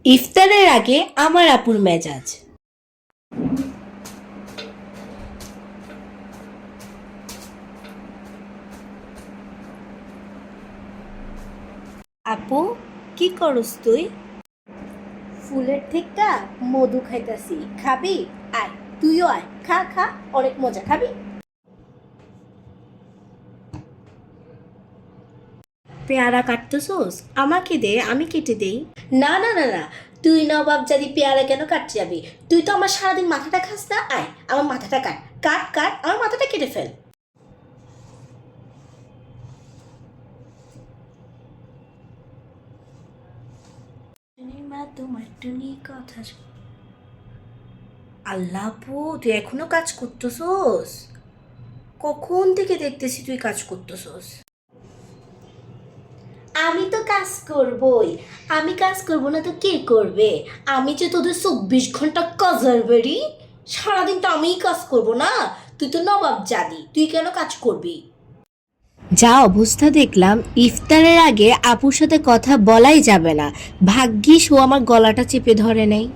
ইফতারের আগে আমার আপুর মেজাজ। আপু, কি করস তুই? ফুলের থেকে মধু খাইতাছি, খাবি? আয়, তুইও আয়, খা খা, অনেক মজা, খাবি? পেয়ারা কাটতেছোস? আমাকে দে, আমি কেটে দেই। না না না না, তুই নবাব জাদি পেয়ারা কেন কাটতে যাবি? তুই তো আমার সারাদিন মাথাটা খাস না। আয়, আমার মাথাটা কাট, কাট কাট, আমার মাথাটা কেটে ফেল। মা তোমার টুনি কথা আল্লাহ আপু, তুই এখনো কাজ করতেছোস? কখন থেকে দেখতেছি তুই কাজ করতেছোস। আমি তো কাজ করবই। আমি কাজ করব না তো কে করবে? আমি যে তোদের 24 ঘন্টা কাজের বেরি, সারাদিন তো আমিই কাজ করব না? তুই তো নবাব জাদি, তুই কেন কাজ করবি? যা অবস্থা দেখলাম, ইফতারের আগে আপুর সাথে কথা বলাই যাবে না। ভাগ্যিস ও আমার গলাটা চেপে ধরে নেই।